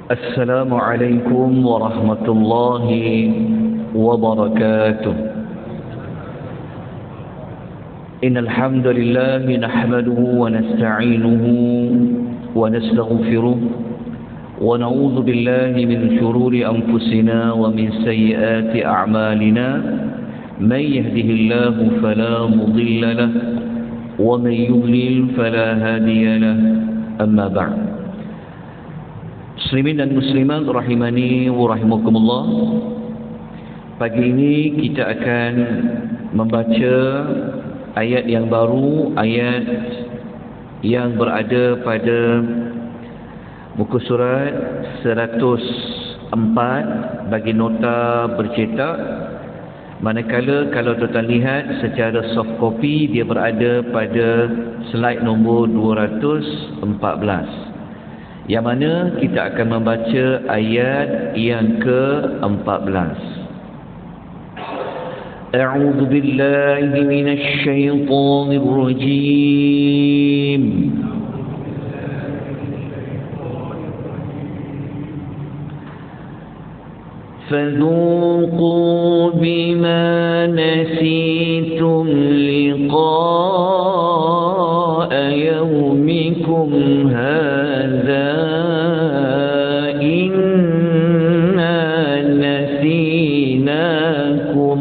السلام عليكم ورحمة الله وبركاته. إن الحمد لله نحمده ونستعينه ونستغفره ونعوذ بالله من شرور أنفسنا ومن سيئات أعمالنا. من يهده الله فلا مضل له ومن يضلل فلا هادي له. أما بعد. Muslimin dan muslimat rahimani wa rahimakumullah. Pagi ini kita akan membaca ayat yang baru, ayat yang berada pada muka surat 104 bagi nota bercetak. Manakala kalau tuan lihat secara soft copy, dia berada pada slide nombor 214, yang mana kita akan membaca ayat yang ke-14. A'udzu billahi minasy syaithanir rajim. فذوقوا بما نسيتم لقاء يومكم هذا إنا نسيناكم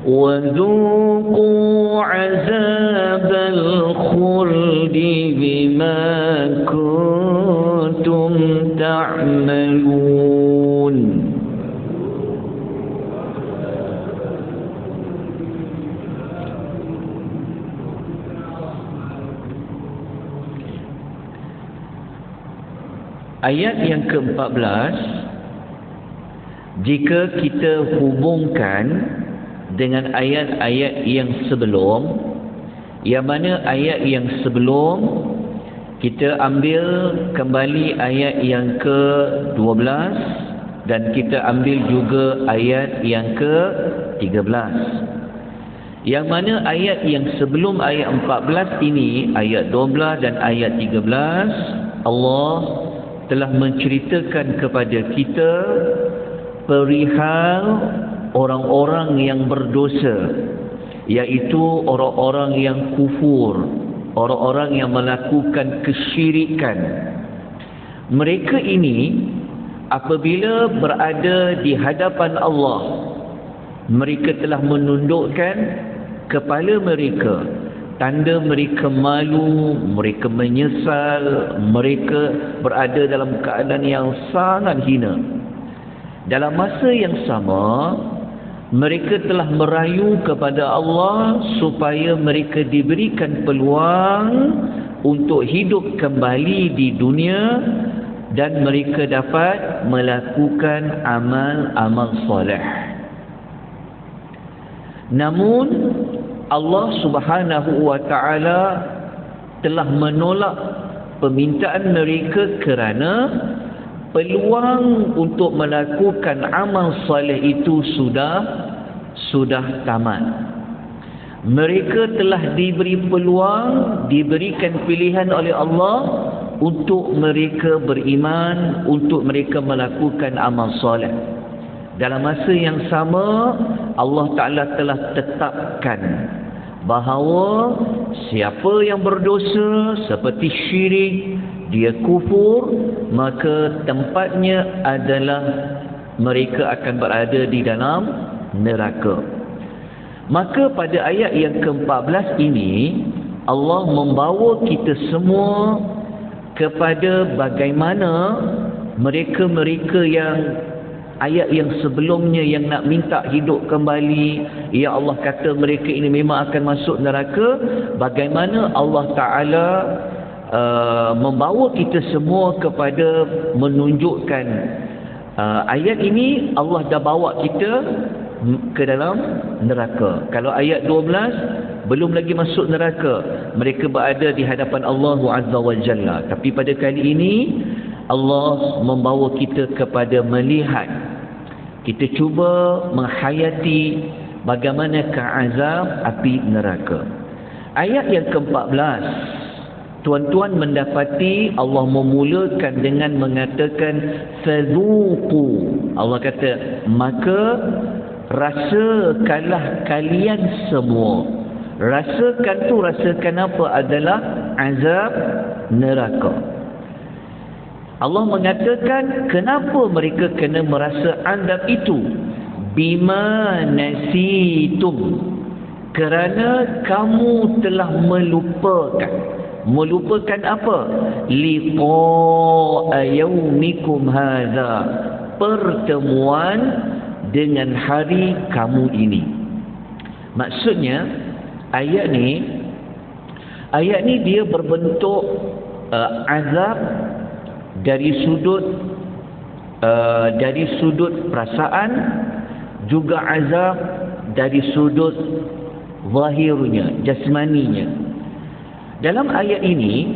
وذوقوا عذاب الخلد بما كنتم تعملون. Ayat yang ke-14, jika kita hubungkan dengan ayat-ayat yang sebelum, yang mana ayat yang sebelum kita ambil kembali ayat yang ke-12 dan kita ambil juga ayat yang ke-13, yang mana ayat yang sebelum ayat 14 ini, ayat 12 dan ayat 13, Allah telah menceritakan kepada kita perihal orang-orang yang berdosa, iaitu orang-orang yang kufur, orang-orang yang melakukan kesyirikan. Mereka ini apabila berada di hadapan Allah, mereka telah menundukkan kepala mereka, tanda mereka malu, mereka menyesal, mereka berada dalam keadaan yang sangat hina. Dalam masa yang sama, mereka telah merayu kepada Allah supaya mereka diberikan peluang untuk hidup kembali di dunia dan mereka dapat melakukan amal-amal soleh. Namun Allah Subhanahu wa ta'ala telah menolak permintaan mereka kerana peluang untuk melakukan amal soleh itu sudah tamat. Mereka telah diberi peluang, diberikan pilihan oleh Allah untuk mereka beriman, untuk mereka melakukan amal soleh. Dalam masa yang sama, Allah Ta'ala telah tetapkan bahawa siapa yang berdosa seperti syirik, dia kufur, maka tempatnya adalah mereka akan berada di dalam neraka. Maka pada ayat yang ke-14 ini, Allah membawa kita semua kepada bagaimana mereka-mereka yang ayat yang sebelumnya yang nak minta hidup kembali, ya Allah kata mereka ini memang akan masuk neraka. Bagaimana Allah Ta'ala membawa kita semua kepada menunjukkan ayat ini Allah dah bawa kita ke dalam neraka. Kalau ayat 12 belum lagi masuk neraka, mereka berada di hadapan Allah Azza wa Jalla. Tapi pada kali ini Allah membawa kita kepada melihat, kita cuba menghayati bagaimanakah azab api neraka. Ayat yang ke-14, tuan-tuan mendapati Allah memulakan dengan mengatakan fadhuqu. Allah kata, maka rasakanlah kalian semua. Rasakan tu, rasakan apa? Adalah azab neraka. Allah mengatakan kenapa mereka kena merasa azab itu? Bima nasitum, kerana kamu telah melupakan. Melupakan apa? Liqa'a yaumikum hadza, pertemuan dengan hari kamu ini. Maksudnya ayat ni dia berbentuk azab dari sudut perasaan, juga azab dari sudut zahirnya, jasmaninya. Dalam ayat ini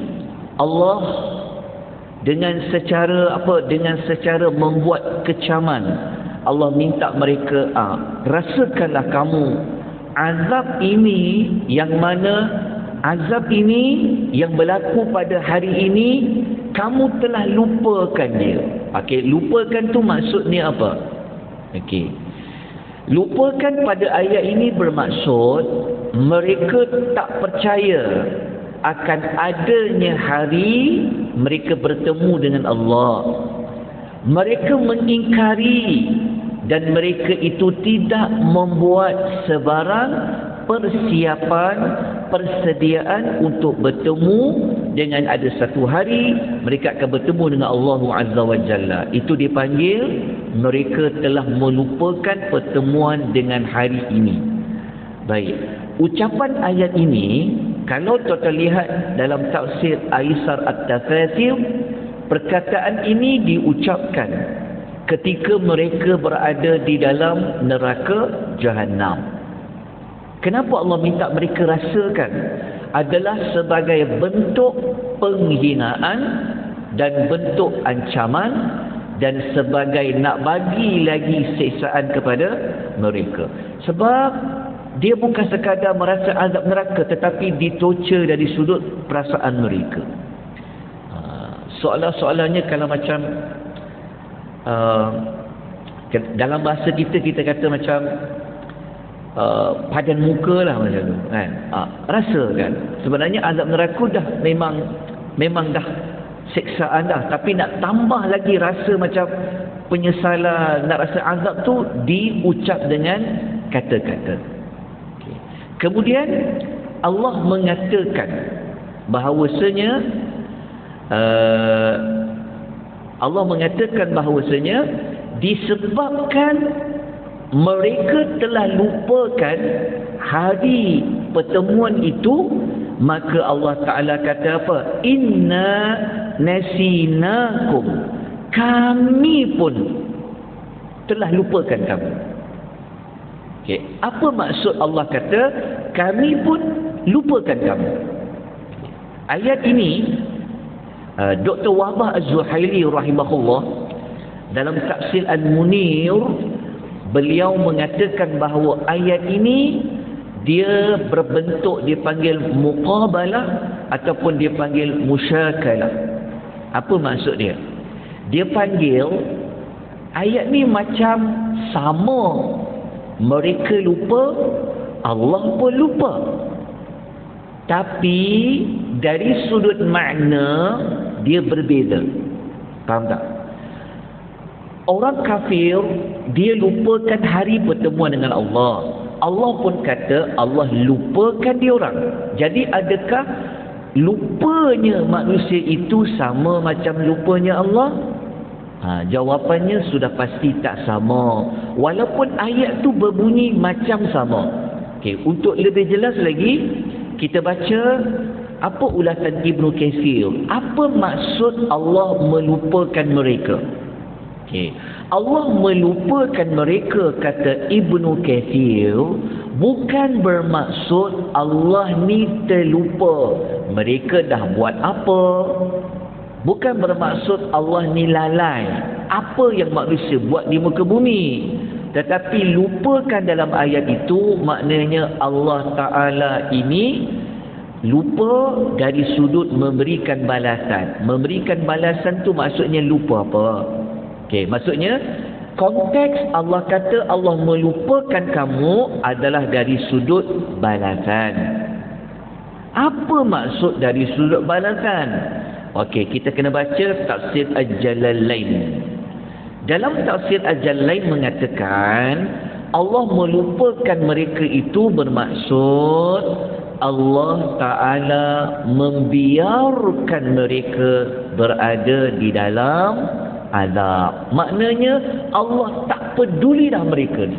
Allah dengan secara membuat kecaman, Allah minta mereka, rasakanlah kamu azab ini, yang mana azab ini yang berlaku pada hari ini kamu telah lupakan dia. Okey, lupakan tu maksudnya apa? Okey, lupakan pada ayat ini bermaksud mereka tak percaya akan adanya hari mereka bertemu dengan Allah. Mereka mengingkari dan mereka itu tidak membuat sebarang persiapan, persediaan untuk bertemu dengan ada satu hari mereka akan bertemu dengan Allah Azza wa Jalla. Itu dipanggil mereka telah melupakan pertemuan dengan hari ini. Baik, ucapan ayat ini kalau kita lihat dalam tafsir Aisar At-Tafatsir, perkataan ini diucapkan ketika mereka berada di dalam neraka Jahannam. Kenapa Allah minta mereka rasakan? Adalah sebagai bentuk penghinaan dan bentuk ancaman, dan sebagai nak bagi lagi siksaan kepada mereka. Sebab dia bukan sekadar merasa azab neraka, tetapi ditorture dari sudut perasaan mereka. Soalan-soalannya kalau macam dalam bahasa kita kata macam padan muka lah macam tu kan. Rasa kan sebenarnya azab neraka dah memang dah siksaan dah, tapi nak tambah lagi rasa macam penyesalan, nak rasa azab tu diucap dengan kata-kata. Kemudian Allah mengatakan bahawasanya disebabkan mereka telah lupakan hari pertemuan itu, maka Allah Ta'ala kata apa? Inna nasinakum, kami pun telah lupakan kamu. Okay. Apa maksud Allah kata kami pun lupakan kamu? Ayat ini Dr. Wahbah Az-Zuhaili rahimahullah dalam tafsir Al-Munir, beliau mengatakan bahawa ayat ini dia berbentuk dipanggil muqabalah ataupun dia panggil musyakalah. Apa maksud dia? Dia panggil ayat ni macam sama, mereka lupa, Allah pun lupa. Tapi dari sudut makna dia berbeza. Faham tak? Orang kafir dia lupakan hari pertemuan dengan Allah. Allah pun kata Allah lupakan dia orang. Jadi adakah lupanya manusia itu sama macam lupanya Allah? Jawapannya sudah pasti tak sama. Walaupun ayat tu berbunyi macam sama. Okey, untuk lebih jelas lagi kita baca apa ulasan Ibnu Katsir. Apa maksud Allah melupakan mereka? Okey, Allah melupakan mereka, kata Ibnu Katsir, bukan bermaksud Allah ni terlupa mereka dah buat apa, Bukan bermaksud Allah ni lalai apa yang manusia buat di muka bumi. Tetapi lupakan dalam ayat itu, maknanya Allah Ta'ala ini lupa dari sudut memberikan balasan. Memberikan balasan tu maksudnya lupa apa? Okey, maksudnya konteks Allah kata Allah melupakan kamu adalah dari sudut balasan. Apa maksud dari sudut balasan? Okey, kita kena baca tafsir Al-Jalalain. Dalam tafsir Al-Jalalain mengatakan Allah melupakan mereka itu bermaksud Allah Ta'ala membiarkan mereka berada di dalam azab. Maknanya Allah tak peduli dah mereka ni.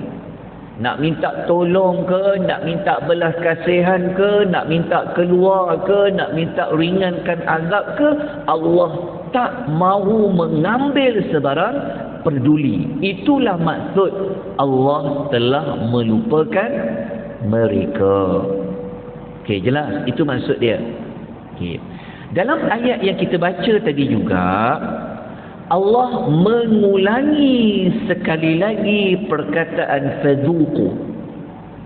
Nak minta tolong ke, nak minta belas kasihan ke, nak minta keluar ke, nak minta ringankan azab ke, Allah tak mahu mengambil sebarang peduli. Itulah maksud Allah telah melupakan mereka. Okey, jelas? Itu maksud dia. Okey. Dalam ayat yang kita baca tadi juga, Allah mengulangi sekali lagi perkataan fadhuqu.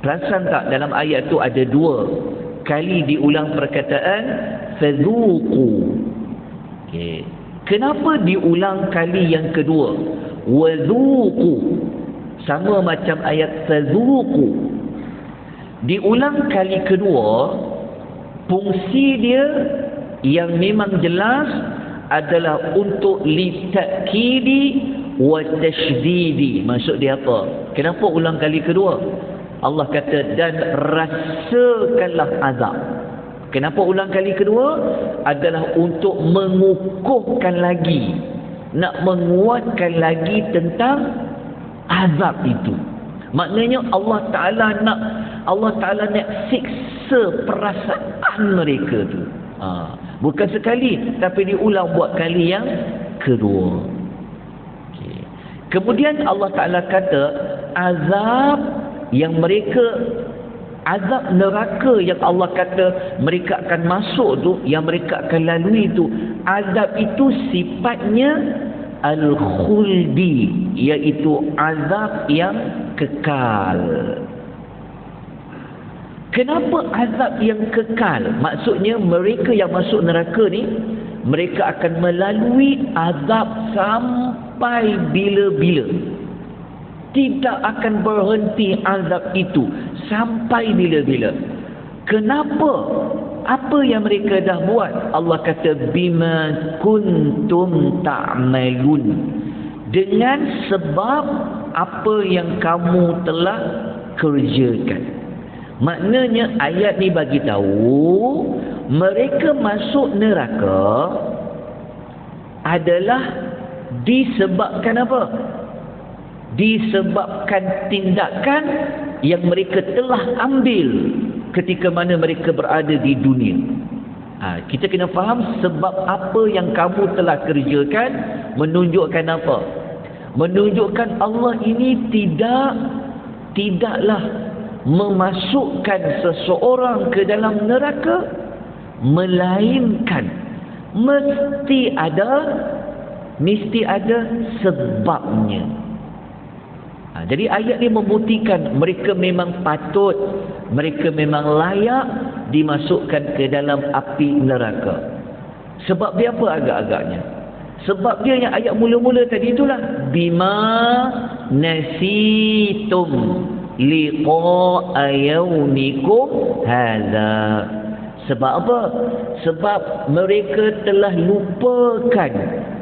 Perasan tak dalam ayat tu ada 2 kali diulang perkataan fadhuqu. Okey. Kenapa diulang kali yang kedua? Wadhuqu. Sama macam ayat fadhuqu. Diulang kali kedua, fungsi dia yang memang jelas adalah untuk litakidi wa tashdidi. Maksud dia apa? Kenapa ulang kali kedua? Allah kata dan rasakanlah azab. Kenapa ulang kali kedua? Adalah untuk mengukuhkan lagi, nak menguatkan lagi tentang azab itu. Maknanya Allah Ta'ala nak siksa perasaan mereka tu. Bukan sekali, tapi diulang buat kali yang kedua. Okay. Kemudian Allah Ta'ala kata azab yang mereka, azab neraka yang Allah kata mereka akan masuk tu, yang mereka akan lalui tu, azab itu sifatnya al-khuldi, iaitu azab yang kekal. Kenapa azab yang kekal? Maksudnya mereka yang masuk neraka ni, mereka akan melalui azab sampai bila-bila. Tidak akan berhenti azab itu sampai bila-bila. Kenapa? Apa yang mereka dah buat? Allah kata bima kuntum ta'malun. Dengan sebab apa yang kamu telah kerjakan. Maknanya ayat ni bagi tahu mereka masuk neraka adalah disebabkan apa? Disebabkan tindakan yang mereka telah ambil ketika mana mereka berada di dunia. Kita kena faham sebab apa yang kamu telah kerjakan menunjukkan apa? Menunjukkan Allah ini tidaklah memasukkan seseorang ke dalam neraka, melainkan mesti ada sebabnya. Jadi ayat ini membuktikan mereka memang patut, mereka memang layak dimasukkan ke dalam api neraka. Sebab dia apa agak-agaknya? Sebab dia yang ayat mula-mula tadi itulah bima nasitum liqa'a yaumikum hadza. Sebab apa? Sebab mereka telah lupakan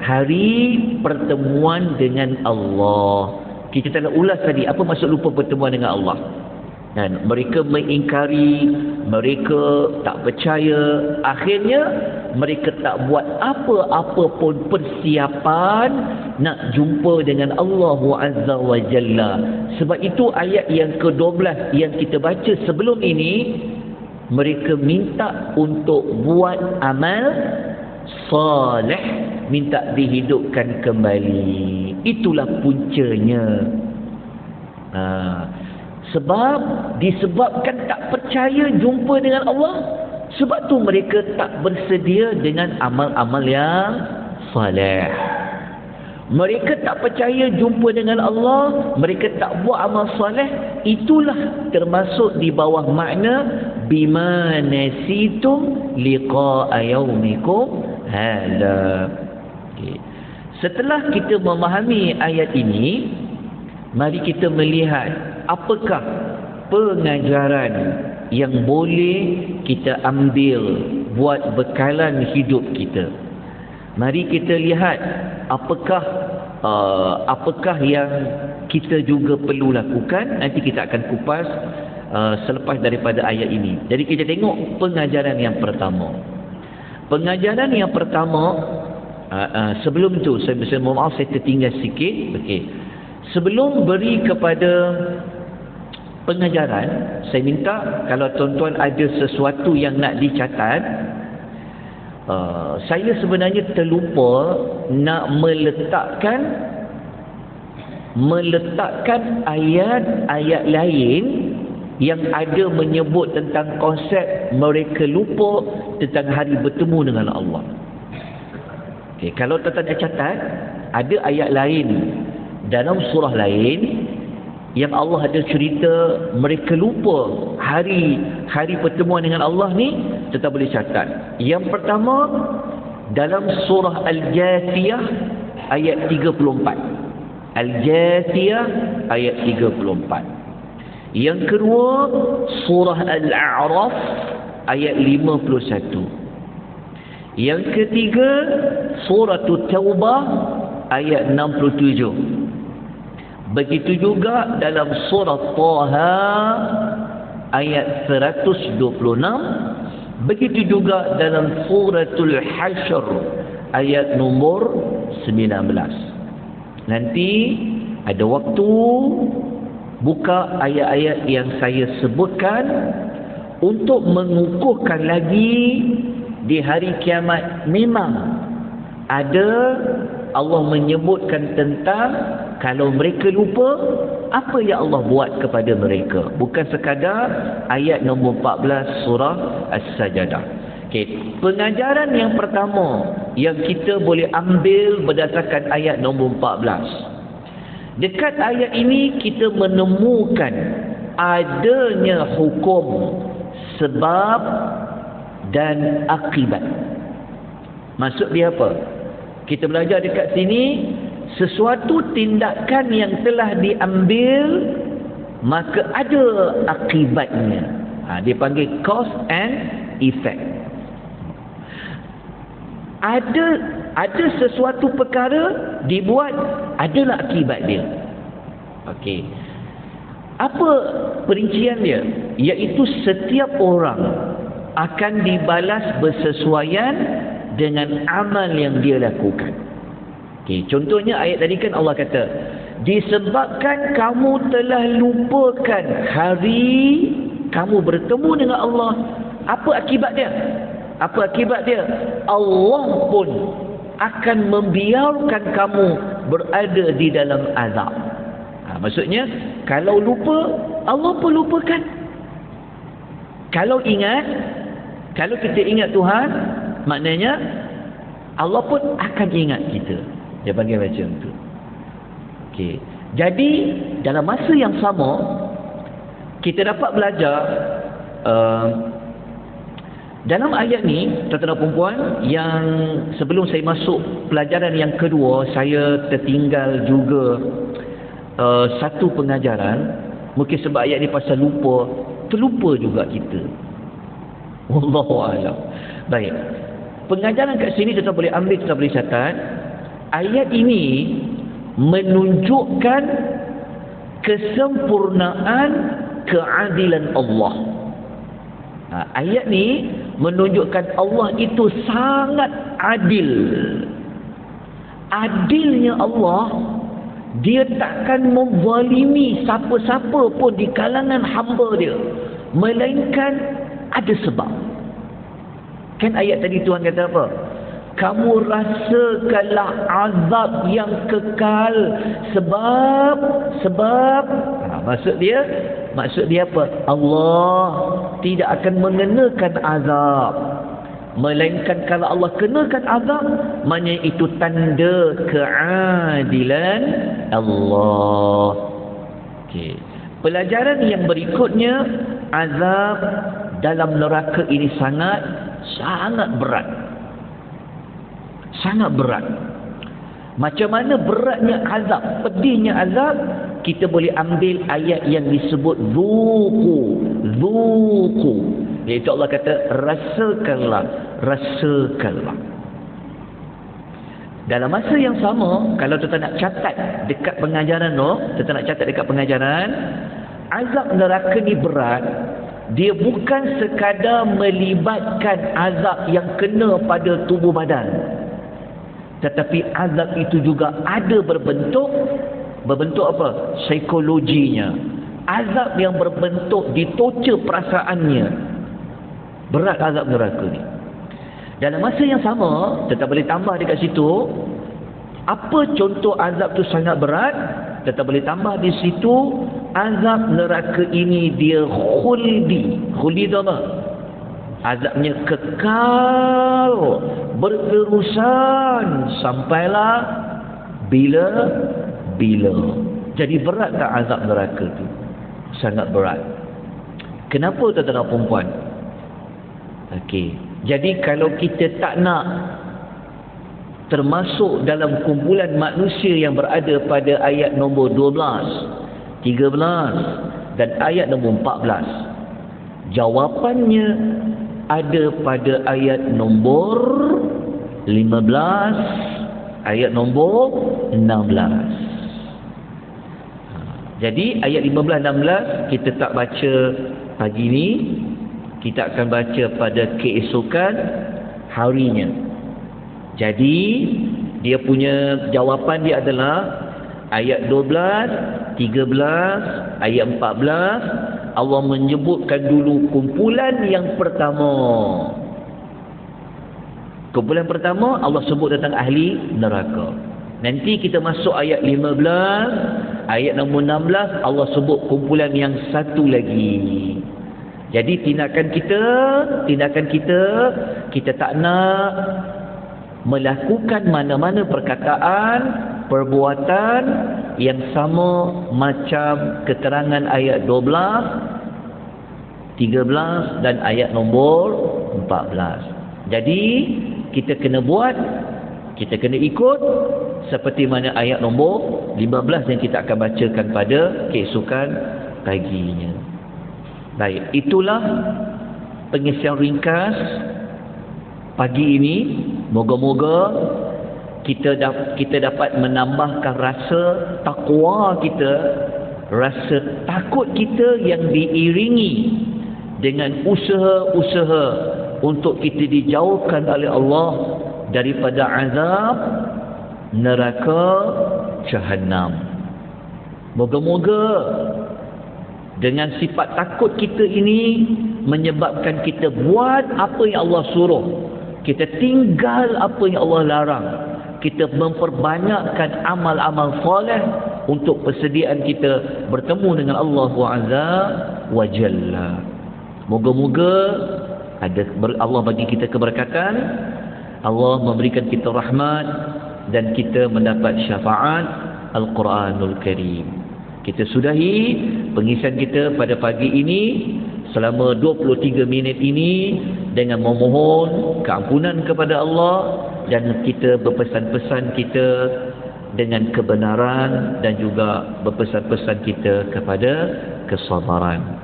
hari pertemuan dengan Allah. Kita telah ulas tadi apa maksud lupa pertemuan dengan Allah. Dan mereka mengingkari, mereka tak percaya, akhirnya mereka tak buat apa-apa pun persiapan nak jumpa dengan Allah Azza wa Jalla. Sebab itu ayat yang ke-12 yang kita baca sebelum ini, mereka minta untuk buat amal salih, minta dihidupkan kembali. Itulah puncanya. Sebab disebabkan tak percaya jumpa dengan Allah, sebab tu mereka tak bersedia dengan amal-amal yang salih. Mereka tak percaya jumpa dengan Allah, mereka tak buat amal soleh, itulah termasuk di bawah makna bima nasitum liqa'a yaumikum hadha. Okay. Setelah kita memahami ayat ini, mari kita melihat apakah pengajaran yang boleh kita ambil buat bekalan hidup kita. Mari kita lihat apakah yang kita juga perlu lakukan. Nanti kita akan kupas selepas daripada ayat ini. Jadi kita tengok pengajaran yang pertama. Pengajaran yang pertama, sebelum tu saya mohon maaf saya tertinggal sikit. Okey. Sebelum beri kepada pengajaran, saya minta kalau tuan-tuan ada sesuatu yang nak dicatat. Saya sebenarnya terlupa nak meletakkan ayat-ayat lain yang ada menyebut tentang konsep mereka lupa tentang hari bertemu dengan Allah. Okay, kalau tuan-tuan dah catat, ada ayat lain dalam surah lain yang Allah ada cerita mereka lupa hari pertemuan dengan Allah ni, kita boleh catat. Yang pertama dalam surah Al-Jathiyah ayat 34. Al-Jathiyah ayat 34. Yang kedua surah Al-A'raf ayat 51. Yang ketiga surah Taubah ayat 67. Begitu juga dalam surah Taha ayat 126. Begitu juga dalam suratul Hasyr ayat nombor 19. Nanti ada waktu buka ayat-ayat yang saya sebutkan untuk mengukuhkan lagi di hari kiamat. Memang ada Allah menyebutkan tentang kalau mereka lupa, apa yang Allah buat kepada mereka. Bukan sekadar ayat nombor 14 surah As-Sajdah. Okay. Pengajaran yang pertama yang kita boleh ambil berdasarkan ayat nombor 14. Dekat ayat ini kita menemukan adanya hukum sebab dan akibat. Maksud dia apa? Kita belajar dekat sini, sesuatu tindakan yang telah diambil maka ada akibatnya. Dia panggil cause and effect. Ada sesuatu perkara dibuat, adalah akibat dia. Okey. Apa perincian dia? Iaitu setiap orang akan dibalas bersesuaian dengan amal yang dia lakukan. Okay, contohnya ayat tadi kan Allah kata, disebabkan kamu telah lupakan hari kamu bertemu dengan Allah, apa akibat dia? Apa akibat dia? Allah pun akan membiarkan kamu berada di dalam azab. Maksudnya kalau lupa, Allah pun lupakan. Kalau ingat, kalau kita ingat Tuhan, maknanya Allah pun akan ingat kita. Dia panggil macam tu. Okey. Jadi dalam masa yang sama kita dapat belajar dalam ayat ni, tuan-tuan dan puan, yang sebelum saya masuk pelajaran yang kedua, saya tertinggal juga satu pengajaran. Mungkin sebab ayat ni pasal lupa, terlupa juga kita. Wallahu a'lam. Baik. Pengajaran kat sini kita boleh ambil, kita boleh catat. Ayat ini menunjukkan kesempurnaan keadilan Allah. Ayat ni menunjukkan Allah itu sangat adil. Adilnya Allah, dia takkan menzalimi siapa-siapa pun di kalangan hamba dia, melainkan ada sebab. Kan ayat tadi Tuhan kata apa? Kamu rasakanlah azab yang kekal sebab maksud dia apa? Allah tidak akan mengenakan azab melainkan kalau Allah kenakan azab, maknanya itu tanda keadilan Allah. Okey. Pelajaran yang berikutnya, azab dalam neraka ini sangat berat. Sangat berat. Macam mana beratnya azab, pedihnya azab, kita boleh ambil ayat yang disebut zuqu. Iaitu Allah kata rasakanlah. Dalam masa yang sama, kalau kita nak catat dekat pengajaran azab neraka ni berat. Dia bukan sekadar melibatkan azab yang kena pada tubuh badan, tetapi azab itu juga ada berbentuk apa? Psikologinya. Azab yang berbentuk ditorture perasaannya. Berat azab neraka ni. Dalam masa yang sama, kita boleh tambah dekat situ, apa contoh azab tu sangat berat? Kita boleh tambah di situ, azab neraka ini dia khuldi. Khuldi tu apa? Azabnya kekal, berterusan sampailah bila. Jadi berat tak azab neraka tu? Sangat berat. Kenapa tuan-tuan dan puan? Okey. Jadi kalau kita tak nak termasuk dalam kumpulan manusia yang berada pada ayat nombor 12, 13 dan ayat nombor 14, jawapannya ada pada ayat nombor 15, ayat nombor 16. Jadi ayat 15-16 kita tak baca pagi ni, kita akan baca pada keesokan harinya. Jadi dia punya jawapan dia adalah ayat 12, 13, ayat 14. Allah menyebutkan dulu kumpulan yang pertama. Kumpulan pertama Allah sebut tentang ahli neraka. Nanti kita masuk ayat 15, ayat nombor 16, Allah sebut kumpulan yang satu lagi. Jadi tindakan kita tak nak melakukan mana-mana perkataan, perbuatan yang sama macam keterangan ayat 12, 13 dan ayat nombor 14. Jadi kita kena buat, kita kena ikut seperti mana ayat nombor 15 yang kita akan bacakan pada keesokan paginya. Baik, itulah pengisian ringkas pagi ini. Moga-moga kita dapat menambahkan rasa takwa kita, rasa takut kita yang diiringi dengan usaha-usaha untuk kita dijauhkan oleh Allah daripada azab neraka Jahannam. Moga-moga dengan sifat takut kita ini menyebabkan kita buat apa yang Allah suruh, kita tinggal apa yang Allah larang, kita memperbanyakkan amal-amal soleh untuk persediaan kita bertemu dengan Allah Azza wa Jalla. Moga-moga Allah bagi kita keberkatan, Allah memberikan kita rahmat dan kita mendapat syafaat Al-Quranul Karim. Kita sudahi pengisian kita pada pagi ini selama 23 minit ini dengan memohon keampunan kepada Allah, dan kita berpesan-pesan kita dengan kebenaran dan juga berpesan-pesan kita kepada kesabaran.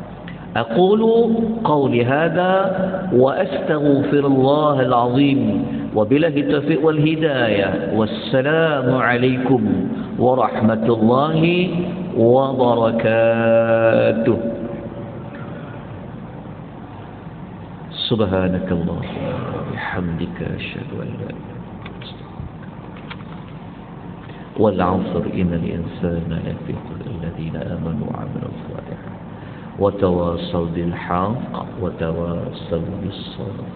Aqulu qawli hadha wa astaghfirullahal azim wa billahi taufiq wal hidayah. Wassalamu alaikum warahmatullahi wabarakatuh. Subhanakallah wa bihamdika asyhadu an la ilaha illa anta wal 'asr innal insana lafi khusr alladhina amanu wa 'amilus shalihat wa tawassaw bil haqq wa tawassaw bis sabr.